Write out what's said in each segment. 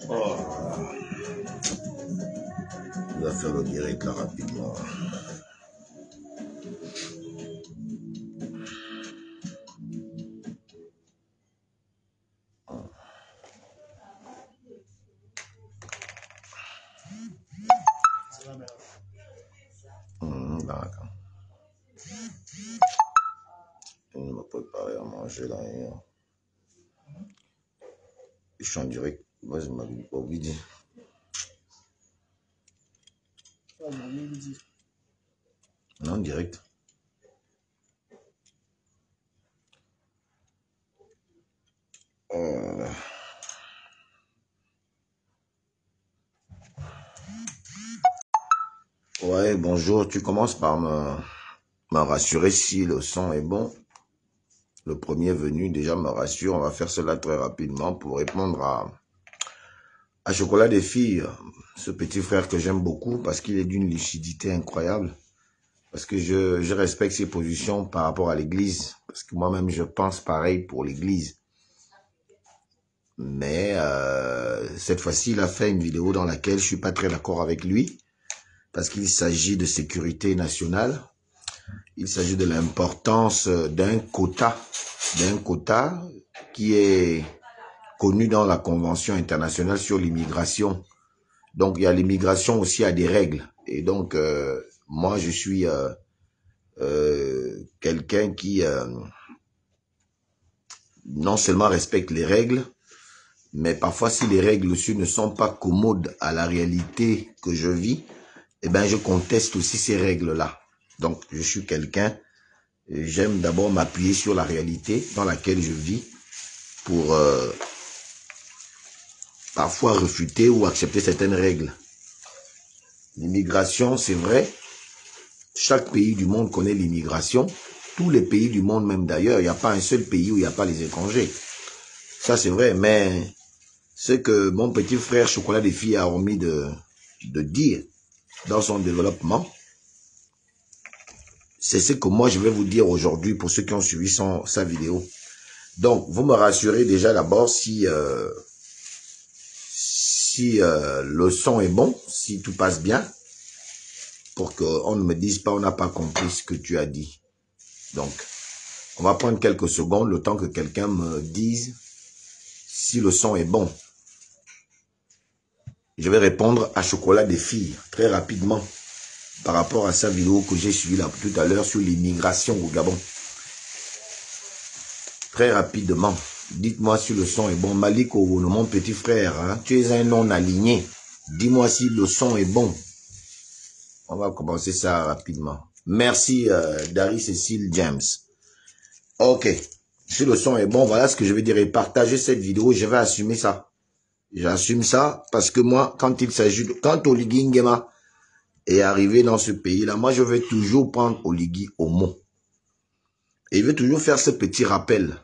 Oh. On va faire le direct là rapidement. D'accord. Je vais me préparer à manger là. Je suis en direct. Moi, je m'habille pas oublié. Non, direct. Ouais, bonjour. Tu commences par me rassurer si le son est bon. Le premier venu déjà me rassure. On va faire cela très rapidement pour répondre à Chocolat des filles. Ce petit frère que j'aime beaucoup parce qu'il est d'une lucidité incroyable. Parce que je respecte ses positions par rapport à l'église. Parce que moi-même, je pense pareil pour l'église. Mais cette fois-ci, il a fait une vidéo dans laquelle je suis pas très d'accord avec lui. Parce qu'il s'agit de sécurité nationale. Il s'agit de l'importance d'un quota qui est connu dans la Convention internationale sur l'immigration. Donc, il y a l'immigration aussi à des règles. Et donc, moi, je suis quelqu'un qui non seulement respecte les règles, mais parfois, si les règles aussi ne sont pas commodes à la réalité que je vis, eh ben, je conteste aussi ces règles-là. Donc, je suis quelqu'un, j'aime d'abord m'appuyer sur la réalité dans laquelle je vis pour parfois refuter ou accepter certaines règles. L'immigration, c'est vrai, chaque pays du monde connaît l'immigration. Tous les pays du monde, même d'ailleurs, il n'y a pas un seul pays où il n'y a pas les étrangers. Ça, c'est vrai, mais ce que mon petit frère Chocolat des filles a omis de dire dans son développement, c'est ce que moi je vais vous dire aujourd'hui pour ceux qui ont suivi sa vidéo. Donc, vous me rassurez déjà d'abord si le son est bon, si tout passe bien, pour qu'on ne me dise pas on n'a pas compris ce que tu as dit. Donc, on va prendre quelques secondes, le temps que quelqu'un me dise si le son est bon. Je vais répondre à Chocolat des filles très rapidement par rapport à sa vidéo que j'ai suivie là tout à l'heure sur l'immigration au Gabon. Très rapidement, dites-moi si le son est bon. Malik Owono, mon petit frère, hein, tu es un non-aligné. Dis-moi si le son est bon. On va commencer ça rapidement. Merci Dari Cécile James. Ok, si le son est bon, voilà ce que je vais dire. Et partager cette vidéo, je vais assumer ça. J'assume ça parce que moi, quand il s'agit de... Quand Oligui Nguema est arrivé dans ce pays-là, moi, je vais toujours prendre Oligui au mot. Et je vais toujours faire ce petit rappel.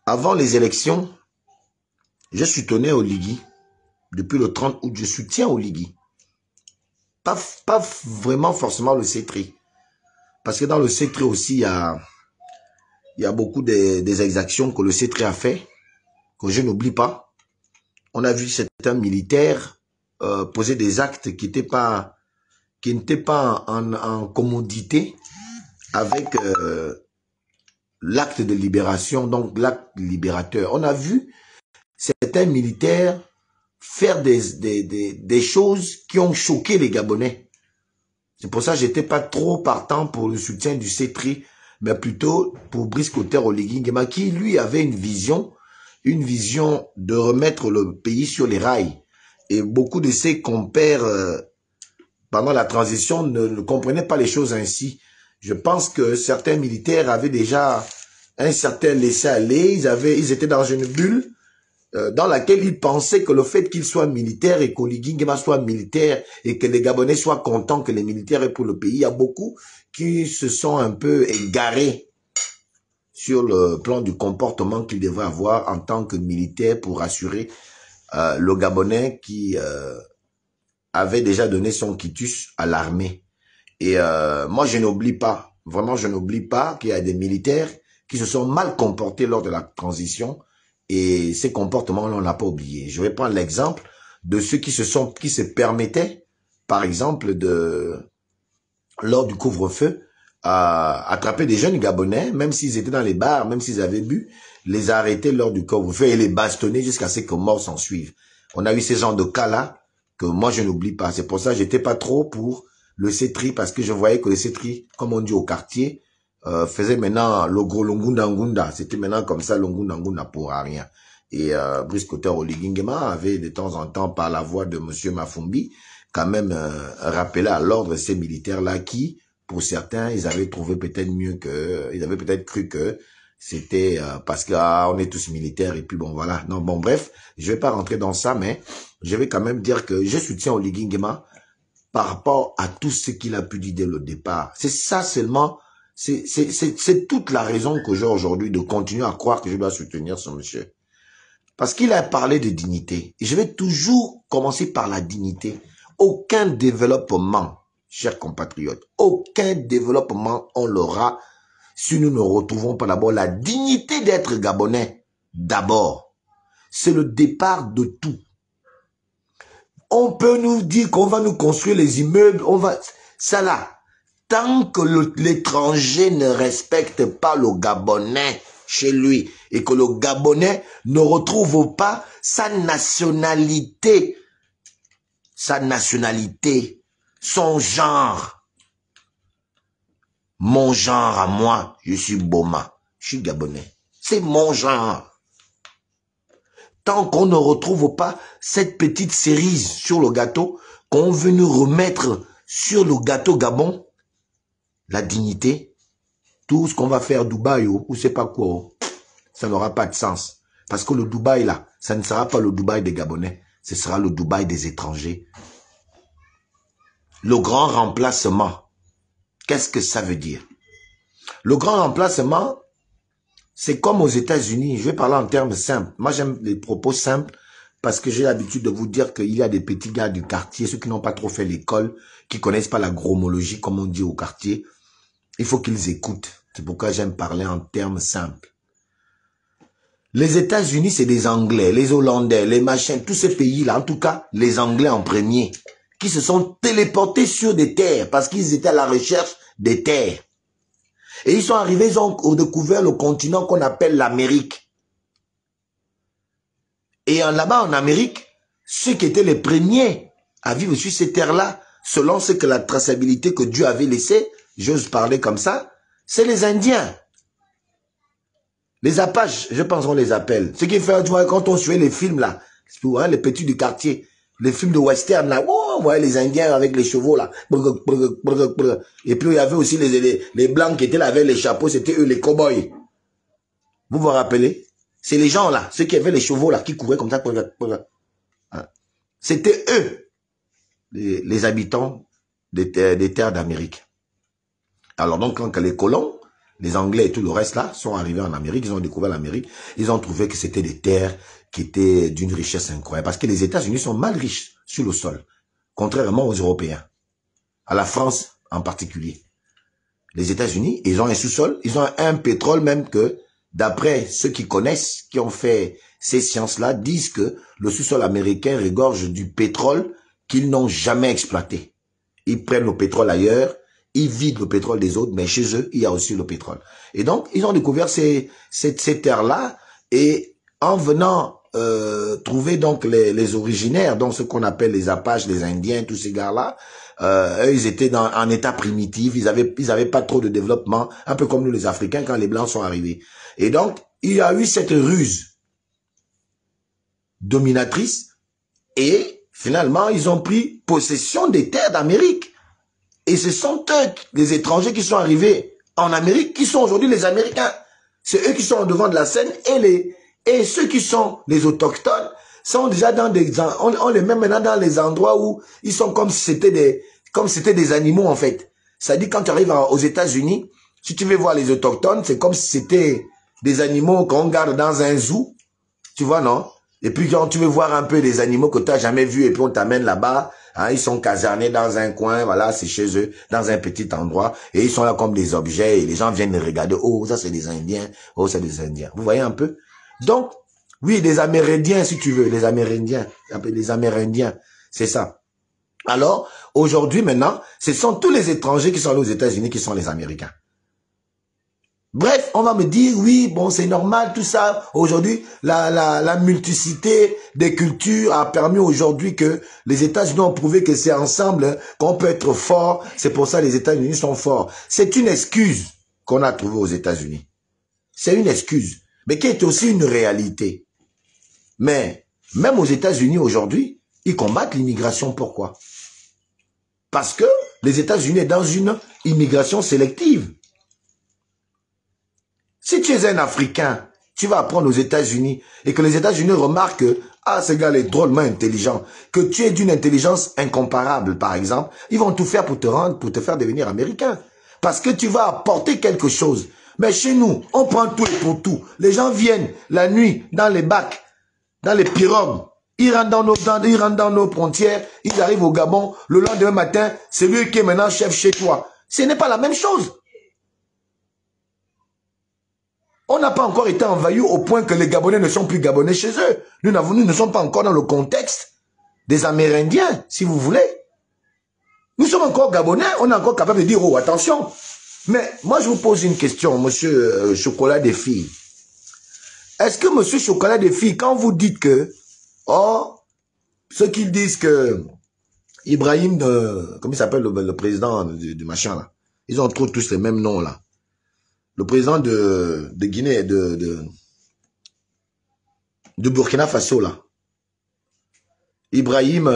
Avant les élections, je soutenais Oligui. Depuis le 30 août, je soutiens Oligui. Pas vraiment forcément le C3. Parce que dans le C3 aussi, il y a beaucoup des exactions que le C3 a fait, que je n'oublie pas. On a vu certains militaires poser des actes qui n'étaient pas en commodité avec l'acte de libération, donc l'acte libérateur. On a vu certains militaires faire des choses qui ont choqué les Gabonais. C'est pour ça que j'étais pas trop partant pour le soutien du C3, mais plutôt pour Brice Clotaire Oligui Nguema, qui lui avait une vision de remettre le pays sur les rails. Et beaucoup de ses compères pendant la transition ne comprenaient pas les choses ainsi. Je pense que certains militaires avaient déjà un certain laisser-aller, ils étaient dans une bulle dans laquelle ils pensaient que le fait qu'ils soient militaires et qu'Oligui Nguema soit militaire et que les Gabonais soient contents que les militaires aient pour le pays, il y a beaucoup qui se sont un peu égarés sur le plan du comportement qu'ils devraient avoir en tant que militaire pour assurer le Gabonais qui avait déjà donné son quitus à l'armée. Et moi, je n'oublie pas, vraiment, je n'oublie pas qu'il y a des militaires qui se sont mal comportés lors de la transition Et ces comportements-là, on n'a pas oublié. Je vais prendre l'exemple de ceux qui se permettaient, par exemple, lors du couvre-feu, attraper des jeunes Gabonais, même s'ils étaient dans les bars, même s'ils avaient bu, les arrêter lors du couvre-feu et les bastonner jusqu'à ce que mort s'en suive. On a eu ces genres de cas-là que moi je n'oublie pas. C'est pour ça que j'étais pas trop pour le CETRI, parce que je voyais que le CETRI, comme on dit au quartier, faisait maintenant le gros Longunda. C'était maintenant comme ça, Longunda pour rien. Et Brice Kotter Oligingema avait de temps en temps, par la voix de monsieur Mafumbi, quand même rappelé à l'ordre ces militaires-là qui, pour certains, ils avaient trouvé peut-être mieux que, ils avaient peut-être cru que c'était parce que on est tous militaires et puis bon voilà. Non bon bref, je vais pas rentrer dans ça, mais je vais quand même dire que je soutiens Oligingema par rapport à tout ce qu'il a pu dire dès le départ. C'est ça seulement, c'est toute la raison que j'ai aujourd'hui de continuer à croire que je dois soutenir ce monsieur. Parce qu'il a parlé de dignité. Et je vais toujours commencer par la dignité. Aucun développement, chers compatriotes, aucun développement on l'aura si nous ne retrouvons pas d'abord la dignité d'être Gabonais. D'abord, c'est le départ de tout. On peut nous dire qu'on va nous construire les immeubles, on va... Ça là, tant que l'étranger ne respecte pas le Gabonais chez lui et que le Gabonais ne retrouve pas sa nationalité, son genre. Mon genre à moi, je suis Boma, je suis Gabonais. C'est mon genre. Tant qu'on ne retrouve pas cette petite cerise sur le gâteau, qu'on veut nous remettre sur le gâteau Gabon, la dignité, tout ce qu'on va faire Dubaï ou c'est pas quoi, ça n'aura pas de sens. Parce que le Dubaï là, ça ne sera pas le Dubaï des Gabonais, ce sera le Dubaï des étrangers. Le grand remplacement, qu'est-ce que ça veut dire? Le grand remplacement, c'est comme aux États-Unis. Je vais parler en termes simples. Moi, j'aime les propos simples parce que j'ai l'habitude de vous dire qu'il y a des petits gars du quartier, ceux qui n'ont pas trop fait l'école, qui connaissent pas la gromologie, comme on dit au quartier. Il faut qu'ils écoutent. C'est pourquoi j'aime parler en termes simples. Les États-Unis, c'est des Anglais, les Hollandais, les machins, tous ces pays-là, en tout cas, les Anglais en premier, qui se sont téléportés sur des terres parce qu'ils étaient à la recherche des terres. Et ils sont arrivés, ils ont découvert le continent qu'on appelle l'Amérique. Et là-bas en Amérique, ceux qui étaient les premiers à vivre sur ces terres-là, selon ce que la traçabilité que Dieu avait laissée, j'ose parler comme ça, c'est les Indiens. Les Apaches, je pense qu'on les appelle. Ce qui fait, tu vois, quand on suit les films là, hein, les petits du quartier, les films de western là, oh, on voyait les Indiens avec les chevaux là. Et puis il y avait aussi les blancs qui étaient là avec les chapeaux, c'était eux les cow-boys. Vous vous rappelez? C'est les gens là, ceux qui avaient les chevaux là, qui couraient comme ça. C'était eux, les habitants des terres d'Amérique. Alors donc quand les colons, les Anglais et tout le reste là, sont arrivés en Amérique, ils ont découvert l'Amérique, ils ont trouvé que c'était des terres qui étaient d'une richesse incroyable. Parce que les États-Unis sont mal riches sur le sol, contrairement aux Européens, à la France en particulier. Les États-Unis, ils ont un sous-sol, ils ont un pétrole même que, d'après ceux qui connaissent, qui ont fait ces sciences-là, disent que le sous-sol américain regorge du pétrole qu'ils n'ont jamais exploité. Ils prennent le pétrole ailleurs, ils vident le pétrole des autres, mais chez eux, il y a aussi le pétrole. Et donc, ils ont découvert ces terres-là, et en venant trouver donc les originaires, donc ce qu'on appelle les Apaches, les Indiens, tous ces gars-là, eux, ils étaient en état primitif, ils avaient pas trop de développement, un peu comme nous les Africains quand les Blancs sont arrivés. Et donc, il y a eu cette ruse dominatrice, et finalement, ils ont pris possession des terres d'Amérique. Et ce sont eux, les étrangers qui sont arrivés en Amérique, qui sont aujourd'hui les Américains. C'est eux qui sont au devant de la scène, et ceux qui sont les autochtones sont déjà dans on les met maintenant dans les endroits où ils sont comme si c'était des animaux en fait. C'est-à-dire quand tu arrives aux États-Unis, si tu veux voir les autochtones, c'est comme si c'était des animaux qu'on garde dans un zoo, tu vois non? Et puis quand tu veux voir un peu des animaux que tu n'as jamais vus et puis on t'amène là-bas, hein, ils sont casernés dans un coin, voilà, c'est chez eux, dans un petit endroit, et ils sont là comme des objets, et les gens viennent les regarder, oh, ça c'est des Indiens, oh, c'est des Indiens. Vous voyez un peu? Donc, Oui, des Amérindiens, si tu veux, les Amérindiens, c'est ça. Alors, aujourd'hui, maintenant, ce sont tous les étrangers qui sont allés aux États-Unis qui sont les Américains. Bref, on va me dire, oui, bon, c'est normal, tout ça. Aujourd'hui, la multiplicité des cultures a permis aujourd'hui que les États-Unis ont prouvé que c'est ensemble qu'on peut être fort. C'est pour ça que les États-Unis sont forts. C'est une excuse qu'on a trouvée aux États-Unis. C'est une excuse, mais qui est aussi une réalité. Mais même aux États-Unis aujourd'hui, ils combattent l'immigration. Pourquoi? Parce que les États-Unis sont dans une immigration sélective. Si tu es un Africain, tu vas apprendre aux États-Unis et que les États-Unis remarquent que ah, ce gars est drôlement intelligent, que tu es d'une intelligence incomparable, par exemple, ils vont tout faire pour te faire devenir américain. Parce que tu vas apporter quelque chose. Mais chez nous, on prend tout et pour tout. Les gens viennent la nuit dans les bacs, dans les pirogues. Ils rentrent dans nos frontières, ils arrivent au Gabon. Le lendemain matin, c'est lui qui est maintenant chef chez toi. Ce n'est pas la même chose. On n'a pas encore été envahis au point que les Gabonais ne sont plus Gabonais chez eux. Nous ne sommes pas encore dans le contexte des Amérindiens, si vous voulez. Nous sommes encore Gabonais, on est encore capable de dire, oh, attention. Mais moi, je vous pose une question, monsieur Chocolat des filles. Est-ce que monsieur Chocolat des filles, quand vous dites que, oh, ceux qui disent que Ibrahim, comment il s'appelle le président du machin là, ils ont tous les mêmes noms là. Le président de Guinée, de Burkina Faso, là. Ibrahim,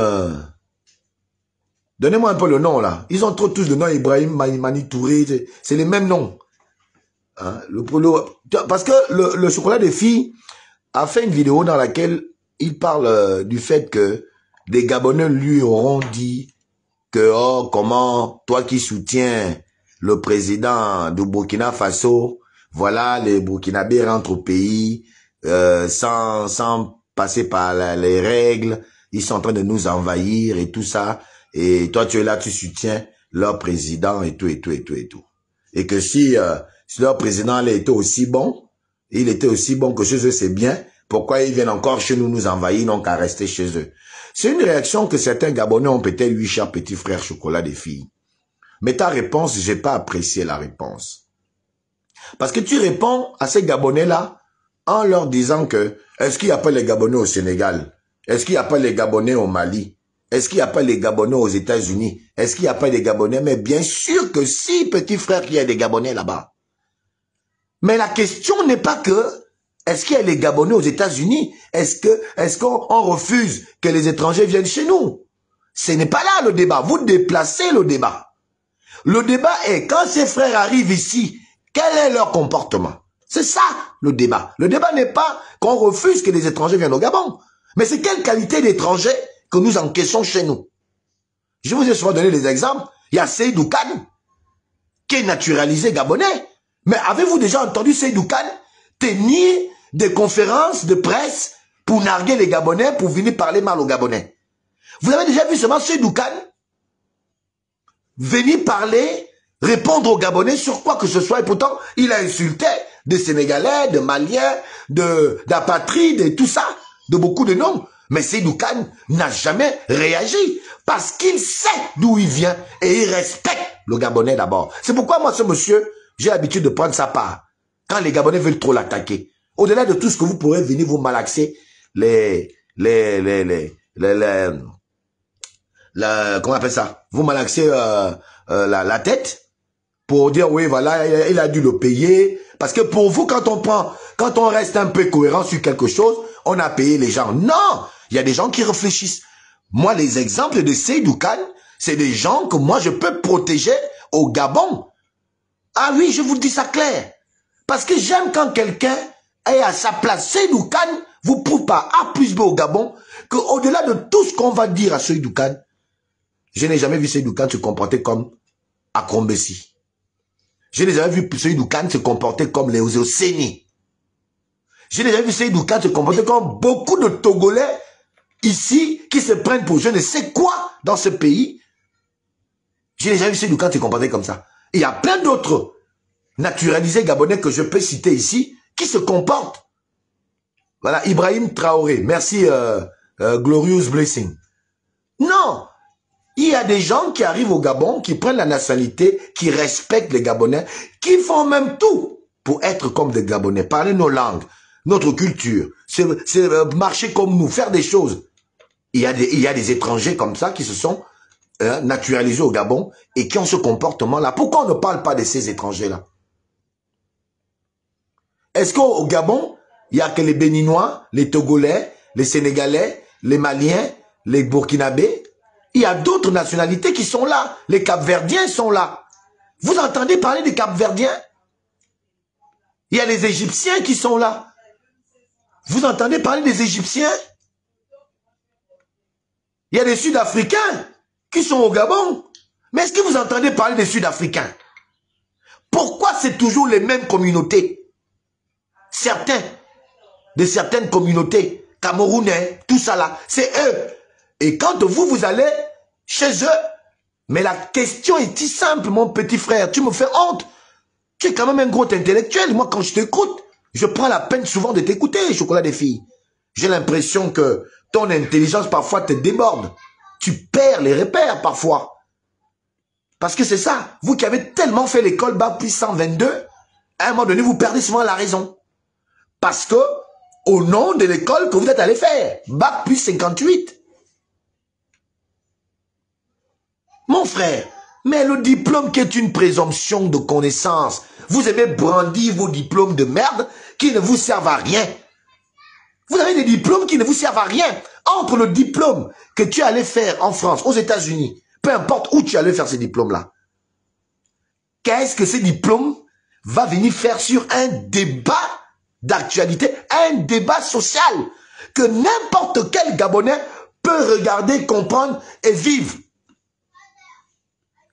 donnez-moi un peu le nom, là. Ils ont tous le nom, Ibrahim, Mani Touré, c'est les mêmes noms. Hein? Parce que le chocolat des filles a fait une vidéo dans laquelle il parle du fait que des Gabonais lui auront dit que, oh, comment, toi qui soutiens le président du Burkina Faso, voilà, les Burkinabés rentrent au pays sans passer par les règles. Ils sont en train de nous envahir et tout ça. Et toi, tu es là, tu soutiens leur président et tout, et tout, et tout, et tout. Et que si leur président il était aussi bon que chez eux, c'est bien. Pourquoi ils viennent encore chez nous nous envahir, ils n'ont qu'à rester chez eux? C'est une réaction que certains Gabonais ont peut-être eu, cher petit frère Chocolat des filles. Mais ta réponse, j'ai pas apprécié la réponse. Parce que tu réponds à ces Gabonais-là en leur disant que est-ce qu'il n'y a pas les Gabonais au Sénégal? Est-ce qu'il n'y a pas les Gabonais au Mali? Est-ce qu'il n'y a pas les Gabonais aux États-Unis? Est-ce qu'il n'y a pas les Gabonais? Mais bien sûr que si, petit frère, qu'il y a des Gabonais là-bas. Mais la question n'est pas que est-ce qu'il y a les Gabonais aux États-Unis? Est-ce qu'on refuse que les étrangers viennent chez nous? Ce n'est pas là le débat. Vous déplacez le débat. Le débat est, quand ces frères arrivent ici, quel est leur comportement? C'est ça, le débat. Le débat n'est pas qu'on refuse que les étrangers viennent au Gabon. Mais c'est quelle qualité d'étrangers que nous encaissons chez nous? Je vous ai souvent donné des exemples. Il y a Seydou Kane, qui est naturalisé gabonais. Mais avez-vous déjà entendu Seydou Kane tenir des conférences de presse pour narguer les Gabonais, pour venir parler mal aux Gabonais? Vous avez déjà vu seulement Seydou Kane venir parler, répondre aux Gabonais sur quoi que ce soit, et pourtant, il a insulté des Sénégalais, des Maliens, d'apatrides et tout ça, de beaucoup de noms. Mais Seydou Kane n'a jamais réagi, parce qu'il sait d'où il vient, et il respecte le Gabonais d'abord. C'est pourquoi moi, ce monsieur, j'ai l'habitude de prendre sa part, quand les Gabonais veulent trop l'attaquer. Au-delà de tout ce que vous pourrez venir vous malaxer, comment on appelle ça? Vous malaxez la tête pour dire oui voilà il a dû le payer, parce que pour vous quand on reste un peu cohérent sur quelque chose, on a payé les gens. Non, il y a des gens qui réfléchissent. Moi les exemples de Seydou Kane, c'est des gens que moi je peux protéger au Gabon. Ah oui, je vous dis ça clair, parce que j'aime quand quelqu'un est à sa place. Seydou Kane vous prouve par A plus B au Gabon que au-delà de tout ce qu'on va dire à Seydou Kane, je n'ai jamais vu Seydou Kane se comporter comme Akombesi. Je n'ai jamais vu Seydou Kane se comporter comme les Osséni. Je n'ai jamais vu Seydou Kane se comporter comme beaucoup de Togolais ici qui se prennent pour je ne sais quoi dans ce pays. Je n'ai jamais vu Seydou Kane se comporter comme ça. Il y a plein d'autres naturalisés gabonais que je peux citer ici qui se comportent Voilà, Ibrahim Traoré. Merci, Glorious Blessing. Non, il y a des gens qui arrivent au Gabon, qui prennent la nationalité, qui respectent les Gabonais, qui font même tout pour être comme des Gabonais, parler nos langues, notre culture, marcher comme nous, faire des choses. Il y a des étrangers comme ça qui se sont naturalisés au Gabon et qui ont ce comportement-là. Pourquoi on ne parle pas de ces étrangers-là? Est-ce qu'au Gabon, il n'y a que les Béninois, les Togolais, les Sénégalais, les Maliens, les Burkinabés? Il y a d'autres nationalités qui sont là. Les Cap-Verdiens sont là. Vous entendez parler des Cap-Verdiens? Il y a les Égyptiens qui sont là. Vous entendez parler des Égyptiens? Il y a des Sud-Africains qui sont au Gabon. Mais est-ce que vous entendez parler des Sud-Africains? Pourquoi c'est toujours les mêmes communautés? De certaines communautés, Camerounais, tout ça là, c'est eux. Et quand vous allez chez eux, mais la question est si simple, mon petit frère, tu me fais honte. Tu es quand même un gros intellectuel. Moi, quand je t'écoute, je prends la peine souvent de t'écouter, Chocolat des filles. J'ai l'impression que ton intelligence parfois te déborde. Tu perds les repères parfois. Parce que c'est ça. Vous qui avez tellement fait l'école Bac plus 122, à un moment donné, vous perdez souvent la raison. Parce que, au nom de l'école que vous êtes allé faire, Bac plus 58. Mon frère, mais le diplôme qui est une présomption de connaissance, vous aimez brandir vos diplômes de merde qui ne vous servent à rien. Vous avez des diplômes qui ne vous servent à rien. Entre le diplôme que tu allais faire en France, aux États-Unis, peu importe où tu allais faire ces diplômes-là, qu'est-ce que ces diplômes va venir faire sur un débat d'actualité, un débat social que n'importe quel Gabonais peut regarder, comprendre et vivre?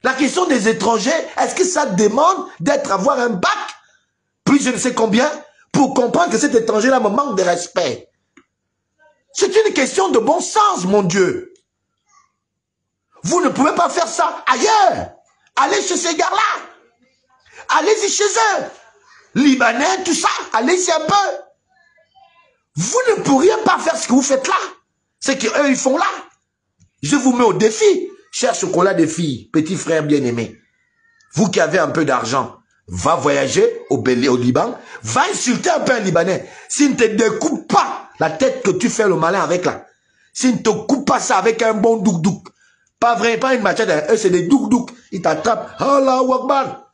La question des étrangers, est-ce que ça demande avoir un bac, plus je ne sais combien, pour comprendre que cet étranger-là me manque de respect? C'est une question de bon sens, mon Dieu. Vous ne pouvez pas faire ça ailleurs. Allez chez ces gars-là. Allez-y chez eux. Libanais, tout ça, allez-y un peu. Vous ne pourriez pas faire ce que vous faites là. C'est qu'eux, ils font là. Je vous mets au défi. Cher Chocolat des filles, petit frère bien-aimé, vous qui avez un peu d'argent, va voyager au Liban, va insulter un peu un Libanais. S'il ne te découpe pas la tête que tu fais le malin avec là, s'il ne te coupe pas ça avec un bon douk-douk, pas vrai, pas une machette, eux c'est des douk-douk, ils t'attrapent, Allahu Akbar,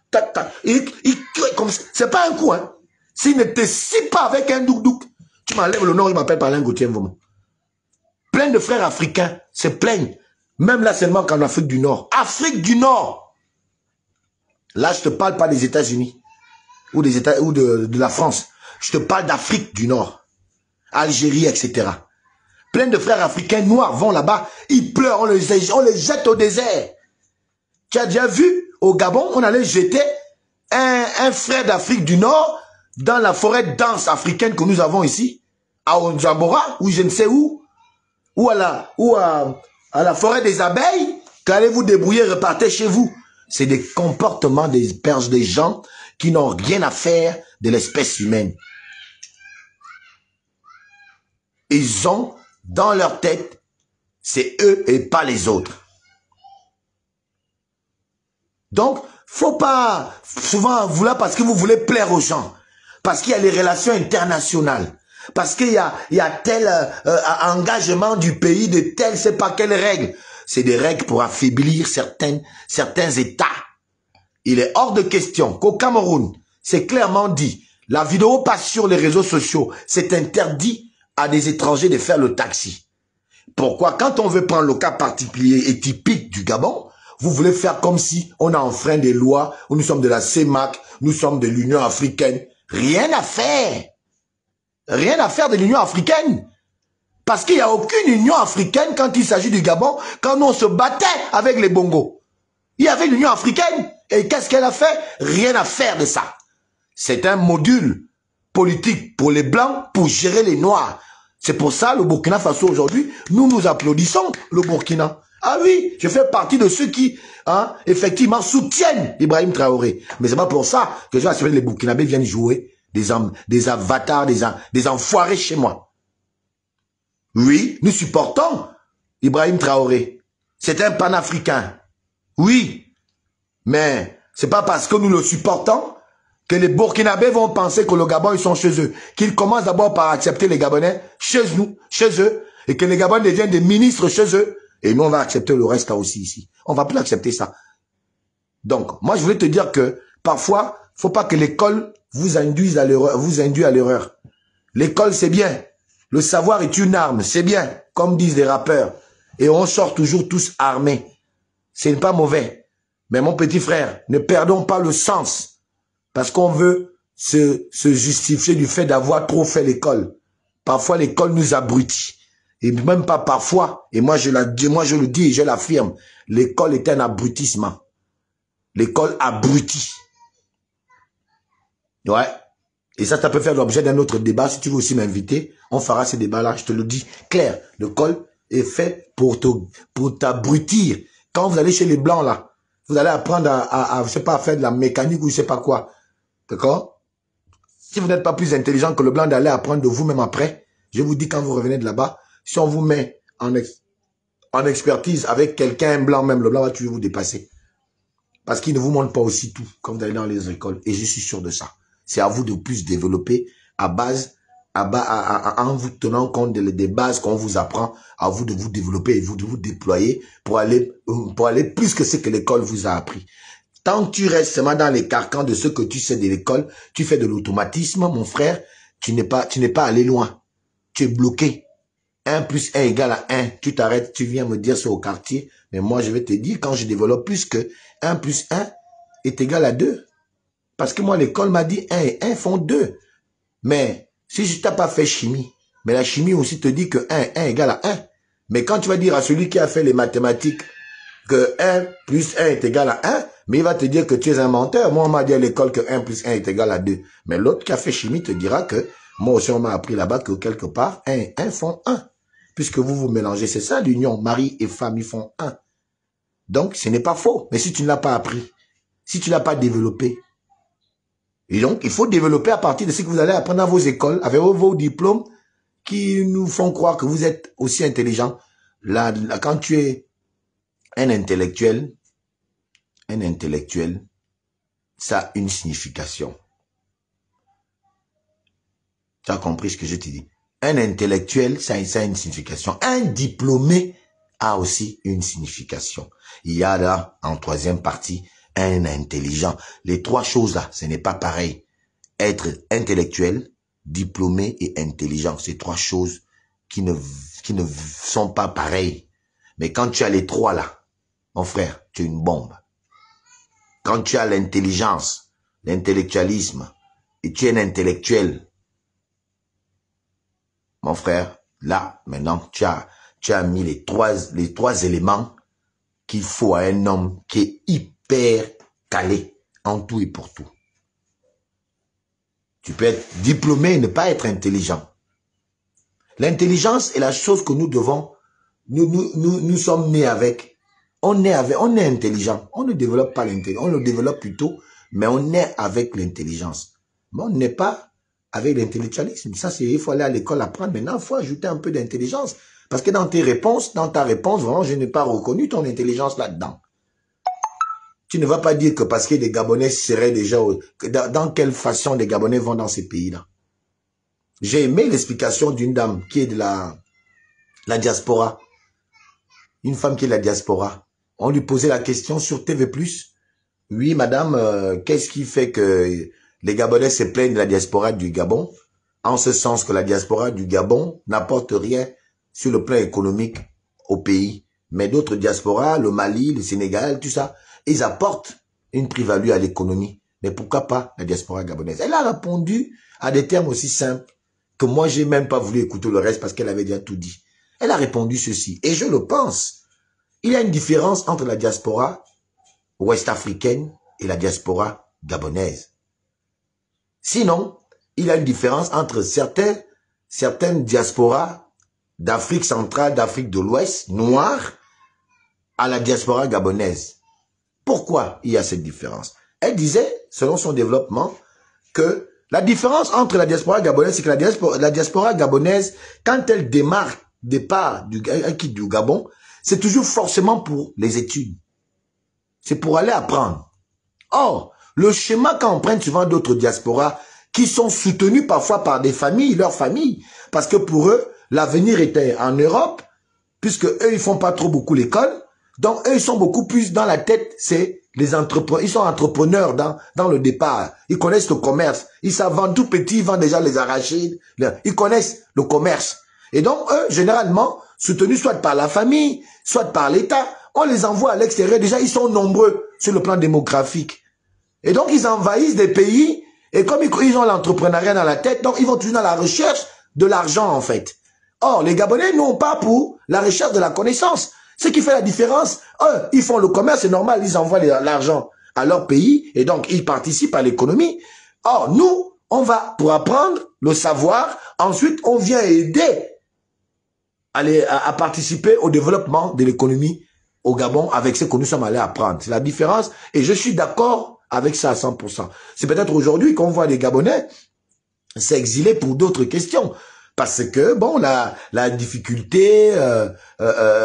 c'est pas un coup, hein. S'il ne te scie pas avec un douk-douk, tu m'enlèves le nom, il m'appelle Alain Gauthier Mvomo. Plein de frères africains se plaignent. Même là, seulement qu'en Afrique du Nord. Afrique du Nord. Là, je ne te parle pas des États-Unis ou de la France. Je te parle d'Afrique du Nord. Algérie, etc. Plein de frères africains noirs vont là-bas. Ils pleurent, on les jette au désert. Tu as déjà vu, au Gabon, on allait jeter un frère d'Afrique du Nord dans la forêt dense africaine que nous avons ici, à Onjambora, ou je ne sais où, ou à la forêt des abeilles, qu'allez-vous débrouiller, repartez chez vous. C'est des comportements des gens qui n'ont rien à faire de l'espèce humaine. Ils ont dans leur tête, c'est eux et pas les autres. Donc, faut pas souvent vouloir parce que vous voulez plaire aux gens, parce qu'il y a les relations internationales. Parce qu'il y a tel engagement du pays de telle, c'est pas quelle règle. C'est des règles pour affaiblir certains États. Il est hors de question qu'au Cameroun, c'est clairement dit, la vidéo passe sur les réseaux sociaux, c'est interdit à des étrangers de faire le taxi. Pourquoi? Quand on veut prendre le cas particulier et typique du Gabon, vous voulez faire comme si on a enfreint des lois, où nous sommes de la CEMAC, nous sommes de l'Union africaine. Rien à faire. Rien à faire de l'Union africaine. Parce qu'il n'y a aucune Union africaine quand il s'agit du Gabon, quand on se battait avec les Bongos. Il y avait l'Union africaine. Et qu'est-ce qu'elle a fait? Rien à faire de ça. C'est un module politique pour les Blancs pour gérer les Noirs. C'est pour ça le Burkina Faso aujourd'hui, nous applaudissons le Burkina. Ah oui, je fais partie de ceux qui, effectivement, soutiennent Ibrahim Traoré. Mais c'est pas pour ça que je vais assurer que les Burkinabés viennent jouer des avatars, des enfoirés chez moi. Oui, nous supportons Ibrahim Traoré. C'est un panafricain. Oui, mais c'est pas parce que nous le supportons que les Burkinabés vont penser que le Gabon, ils sont chez eux. Qu'ils commencent d'abord par accepter les Gabonais chez nous, chez eux, et que les Gabonais deviennent des ministres chez eux. Et nous, on va accepter le reste là aussi ici. On va plus accepter ça. Donc, moi, je voulais te dire que parfois, faut pas que l'école vous induise à l'erreur. L'école, c'est bien. Le savoir est une arme, c'est bien, comme disent les rappeurs. Et on sort toujours tous armés. Ce n'est pas mauvais. Mais mon petit frère, ne perdons pas le sens. Parce qu'on veut se justifier du fait d'avoir trop fait l'école. Parfois, l'école nous abrutit. Et même pas parfois. Et moi, je le dis et je l'affirme. L'école est un abrutissement. L'école abrutit. Ouais. Et ça peut faire l'objet d'un autre débat. Si tu veux aussi m'inviter, on fera ces débats-là. Je te le dis clair. L'école est fait pour t'abrutir. Quand vous allez chez les Blancs, là, vous allez apprendre je sais pas, à faire de la mécanique ou je sais pas quoi. D'accord? Si vous n'êtes pas plus intelligent que le Blanc d'aller apprendre de vous-même après, je vous dis quand vous revenez de là-bas, si on vous met en expertise avec quelqu'un blanc, même le Blanc va toujours vous dépasser. Parce qu'il ne vous montre pas aussi tout quand vous allez dans les écoles. Et je suis sûr de ça. C'est à vous de plus développer en vous tenant compte des bases qu'on vous apprend, à vous de vous développer et de vous déployer pour aller plus que ce que l'école vous a appris. Tant que tu restes seulement dans les carcans de ce que tu sais de l'école, tu fais de l'automatisme, mon frère, tu n'es pas allé loin. Tu es bloqué. 1 plus 1 égale à 1. Tu t'arrêtes, tu viens me dire ça au quartier. Mais moi, je vais te dire, quand je développe plus que 1 plus 1 est égal à 2. Parce que moi, l'école m'a dit 1 et 1 font 2. Mais si je t'ai pas fait chimie, mais la chimie aussi te dit que 1 égale à 1. Mais quand tu vas dire à celui qui a fait les mathématiques que 1 plus 1 est égal à 1, mais il va te dire que tu es un menteur. Moi, on m'a dit à l'école que 1 plus 1 est égal à 2. Mais l'autre qui a fait chimie te dira que moi aussi, on m'a appris là-bas que quelque part, 1 et 1 font 1. Puisque vous vous mélangez, c'est ça l'union. Mari et femme, ils font 1. Donc, ce n'est pas faux. Mais si tu ne l'as pas appris, si tu ne l'as pas développé, et donc, il faut développer à partir de ce que vous allez apprendre dans vos écoles, avec vos diplômes, qui nous font croire que vous êtes aussi intelligent. Là, quand tu es un intellectuel, ça a une signification. Tu as compris ce que je te dis? Un intellectuel, ça a une signification. Un diplômé a aussi une signification. Il y a là, en troisième partie, un intelligent. Les trois choses-là, ce n'est pas pareil. Être intellectuel, diplômé et intelligent, c'est trois choses qui ne sont pas pareilles. Mais quand tu as les trois là, mon frère, tu es une bombe. Quand tu as l'intelligence, l'intellectualisme, et tu es un intellectuel, mon frère, là, maintenant, tu as mis les trois éléments qu'il faut à un homme qui est hyper calé en tout et pour tout. Tu peux être diplômé et ne pas être intelligent. L'intelligence est la chose que nous devons, nous sommes nés avec. On est intelligent. On ne développe pas l'intelligence. On le développe plutôt, mais on est avec l'intelligence. Mais on n'est pas avec l'intellectualisme. Ça, il faut aller à l'école apprendre. Maintenant, il faut ajouter un peu d'intelligence. Parce que dans ta réponse, vraiment, je n'ai pas reconnu ton intelligence là-dedans. Tu ne vas pas dire que parce que les Gabonais seraient déjà... Dans quelle façon les Gabonais vont dans ces pays-là? J'ai aimé l'explication d'une dame qui est de la diaspora. Une femme qui est de la diaspora. On lui posait la question sur TV+. Oui, madame, qu'est-ce qui fait que les Gabonais se plaignent de la diaspora du Gabon? En ce sens que la diaspora du Gabon n'apporte rien sur le plan économique au pays. Mais d'autres diasporas, le Mali, le Sénégal, tout ça, ils apportent une plus-value à l'économie. Mais pourquoi pas la diaspora gabonaise? Elle a répondu à des termes aussi simples que moi, j'ai même pas voulu écouter le reste parce qu'elle avait déjà tout dit. Elle a répondu ceci. Et je le pense. Il y a une différence entre la diaspora ouest-africaine et la diaspora gabonaise. Sinon, il y a une différence entre certaines diasporas d'Afrique centrale, d'Afrique de l'Ouest, noires, à la diaspora gabonaise. Pourquoi il y a cette différence? Elle disait, selon son développement, que la différence entre la diaspora gabonaise, c'est que la diaspora gabonaise, quand elle démarre départ du Gabon, c'est toujours forcément pour les études. C'est pour aller apprendre. Or, le schéma qu'empruntent souvent d'autres diasporas qui sont soutenus parfois par des familles, leurs familles, parce que pour eux, l'avenir était en Europe, puisque eux, ils font pas trop beaucoup l'école. Donc, eux, ils sont beaucoup plus dans la tête, c'est les entrepreneurs. Ils sont entrepreneurs dans le départ. Ils connaissent le commerce. Ils savent vendre tout petit, ils vendent déjà les arachides. Ils connaissent le commerce. Et donc, eux, généralement, soutenus soit par la famille, soit par l'État, on les envoie à l'extérieur. Déjà, ils sont nombreux sur le plan démographique. Et donc, ils envahissent des pays. Et comme ils ont l'entrepreneuriat dans la tête, donc ils vont toujours dans la recherche de l'argent, en fait. Or, les Gabonais n'ont pas pour la recherche de la connaissance. Ce qui fait la différence, eux, ils font le commerce, c'est normal, ils envoient l'argent à leur pays et donc ils participent à l'économie. Or, nous, on va pour apprendre le savoir, ensuite on vient aider à participer au développement de l'économie au Gabon avec ce que nous sommes allés apprendre. C'est la différence et je suis d'accord avec ça à 100%. C'est peut-être aujourd'hui qu'on voit les Gabonais s'exiler pour d'autres questions. Parce que, bon, la difficulté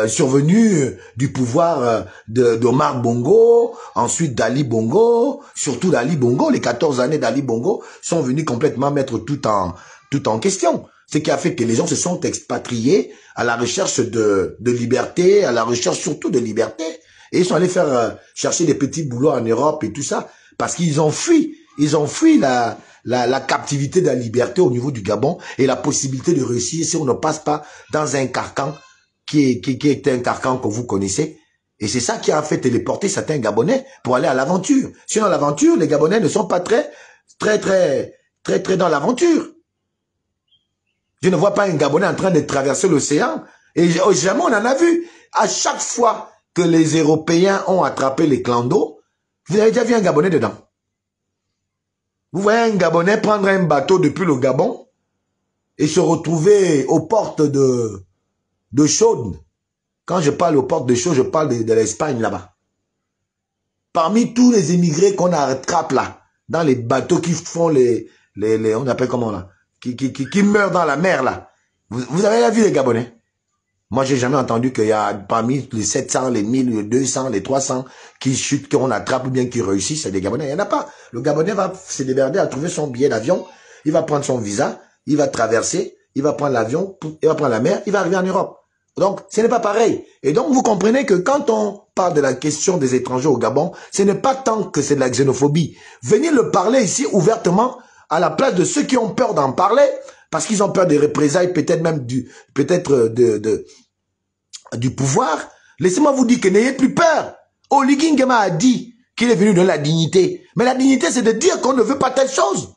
survenue du pouvoir d'Omar Bongo, ensuite d'Ali Bongo, surtout d'Ali Bongo, les 14 années d'Ali Bongo sont venues complètement mettre tout en question. Ce qui a fait que les gens se sont expatriés à la recherche de liberté, à la recherche surtout de liberté. Et ils sont allés chercher des petits boulots en Europe et tout ça, parce qu'ils ont fui la captivité de la liberté au niveau du Gabon et la possibilité de réussir si on ne passe pas dans un carcan qui est un carcan que vous connaissez. Et c'est ça qui a fait téléporter certains Gabonais pour aller à l'aventure. Sinon, l'aventure, les Gabonais ne sont pas très dans l'aventure. Je ne vois pas un Gabonais en train de traverser l'océan. Et jamais on en a vu. À chaque fois que les Européens ont attrapé les clans d'eau, vous avez déjà vu un Gabonais dedans. Vous voyez un Gabonais prendre un bateau depuis le Gabon et se retrouver aux portes de Chaude. Quand je parle aux portes de Chaude, je parle de l'Espagne là-bas. Parmi tous les émigrés qu'on attrape là, dans les bateaux qui font on appelle comment là, qui meurent dans la mer là. Vous avez la vie des Gabonais? Moi, j'ai jamais entendu qu'il y a parmi les 700, les 1000, les 200, les 300 qui chutent, qu'on attrape ou bien qui réussissent, c'est des Gabonais. Il n'y en a pas. Le Gabonais va se démerder à trouver son billet d'avion. Il va prendre son visa. Il va traverser. Il va prendre l'avion. Il va prendre la mer. Il va arriver en Europe. Donc, ce n'est pas pareil. Et donc, vous comprenez que quand on parle de la question des étrangers au Gabon, ce n'est pas tant que c'est de la xénophobie. Venez le parler ici ouvertement à la place de ceux qui ont peur d'en parler parce qu'ils ont peur des représailles, peut-être même du pouvoir. Laissez-moi vous dire que n'ayez plus peur. Oligui Nguema a dit qu'il est venu de la dignité. Mais la dignité, c'est de dire qu'on ne veut pas telle chose.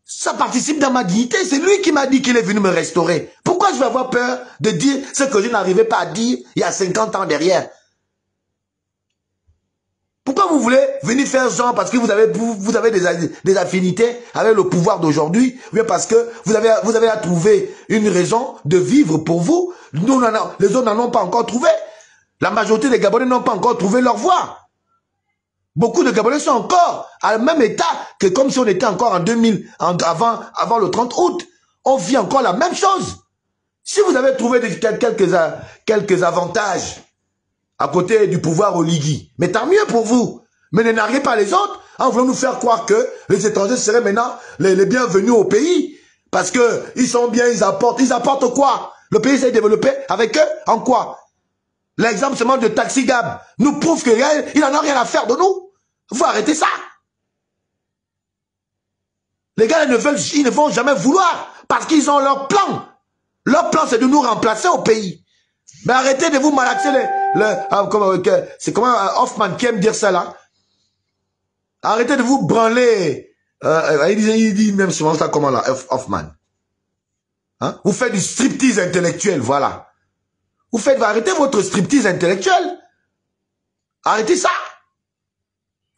Ça participe dans ma dignité. C'est lui qui m'a dit qu'il est venu me restaurer. Pourquoi je vais avoir peur de dire ce que je n'arrivais pas à dire il y a 50 ans derrière? Pourquoi vous voulez venir faire genre parce que vous avez des affinités avec le pouvoir d'aujourd'hui, ou bien parce que vous avez à trouver une raison de vivre pour vous? Nous, les autres n'en ont pas encore trouvé. La majorité des Gabonais n'ont pas encore trouvé leur voie. Beaucoup de Gabonais sont encore à le même état que comme si on était encore en 2000, avant le 30 août. On vit encore la même chose. Si vous avez trouvé quelques avantages à côté du pouvoir Oligui, mais tant mieux pour vous. Mais ne narguez pas les autres en voulant nous faire croire que les étrangers seraient maintenant les bienvenus au pays. Parce que ils sont bien, ils apportent. Ils apportent quoi? Le pays s'est développé avec eux en quoi? L'exemple seulement de Taxi Gab nous prouve qu'il n'en a rien à faire de nous. Vous arrêtez ça. Les gars, ils ne vont jamais vouloir parce qu'ils ont leur plan. Leur plan, c'est de nous remplacer au pays. Mais arrêtez de vous malaxer c'est comment Hoffman qui aime dire ça là. Arrêtez de vous branler. Il dit même souvent ça comment là, Hoffman. Hein? Vous faites du striptease intellectuel, voilà. Arrêtez votre striptease intellectuel. Arrêtez ça.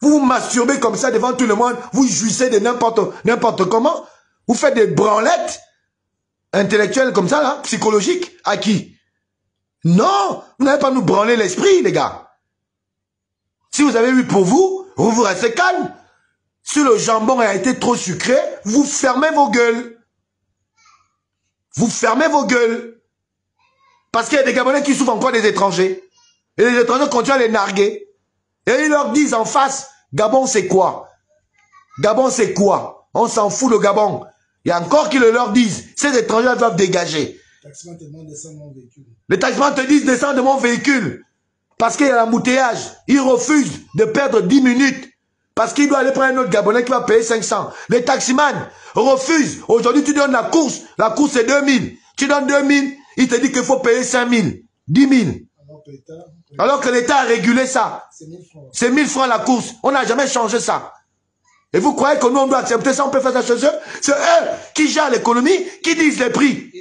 Vous vous masturbez comme ça devant tout le monde. Vous jouissez de n'importe comment. Vous faites des branlettes intellectuelles comme ça là, psychologiques. À qui? Non, vous n'allez pas nous branler l'esprit, les gars. Si vous avez eu pour vous, vous restez calme. Si le jambon a été trop sucré, vous fermez vos gueules. Vous fermez vos gueules. Parce qu'il y a des Gabonais qui souffrent encore des étrangers. Et les étrangers continuent à les narguer. Et ils leur disent en face, Gabon c'est quoi? Gabon c'est quoi? On s'en fout le Gabon. Il y a encore qui le leur disent. Ces étrangers doivent dégager. Les taximans te demandent de descendre mon véhicule. Les taximans te disent descends de mon véhicule. Parce qu'il y a l'embouteillage. Ils refusent de perdre 10 minutes. Parce qu'il doit aller prendre un autre Gabonais qui va payer 500. Les taximans refusent. Aujourd'hui, tu donnes la course. La course, c'est 2000. Tu donnes 2000. Il te dit qu'il faut payer 5000. 10 000. Alors que l'État a régulé ça. C'est 1000 francs. C'est 1000 francs la course. On n'a jamais changé ça. Et vous croyez que nous, on doit accepter ça? On peut faire ça chez eux? C'est eux qui gèrent l'économie, qui disent les prix.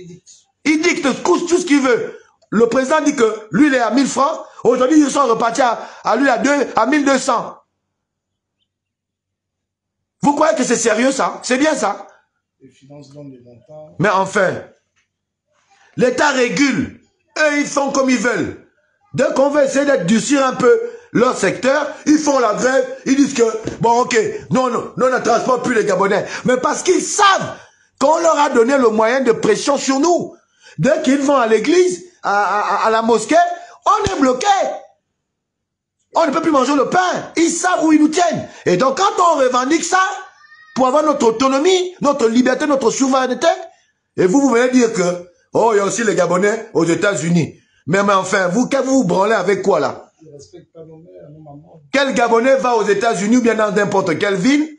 Ils dictent tout ce qu'il veut. Le président dit que lui, il est à 1000 francs. Aujourd'hui, ils sont repartis à lui à 1200. Vous croyez que c'est sérieux ça? C'est bien ça? Les finances donnent des montants. Mais enfin, l'État régule. Eux, ils font comme ils veulent. Dès qu'on veut essayer de durcir un peu leur secteur, ils font la grève, ils disent que, bon ok, non, on ne transporte plus les Gabonais. Mais parce qu'ils savent qu'on leur a donné le moyen de pression sur nous. Dès qu'ils vont à l'église, à la mosquée, on est bloqué. On ne peut plus manger le pain. Ils savent où ils nous tiennent. Et donc quand on revendique ça, pour avoir notre autonomie, notre liberté, notre souveraineté, et vous venez dire que, oh, il y a aussi les Gabonais aux États-Unis. Mais enfin, vous vous branlez avec quoi là? Ils ne respectent pas nos mères, nos mamans. Quel Gabonais va aux États-Unis ou bien dans n'importe quelle ville,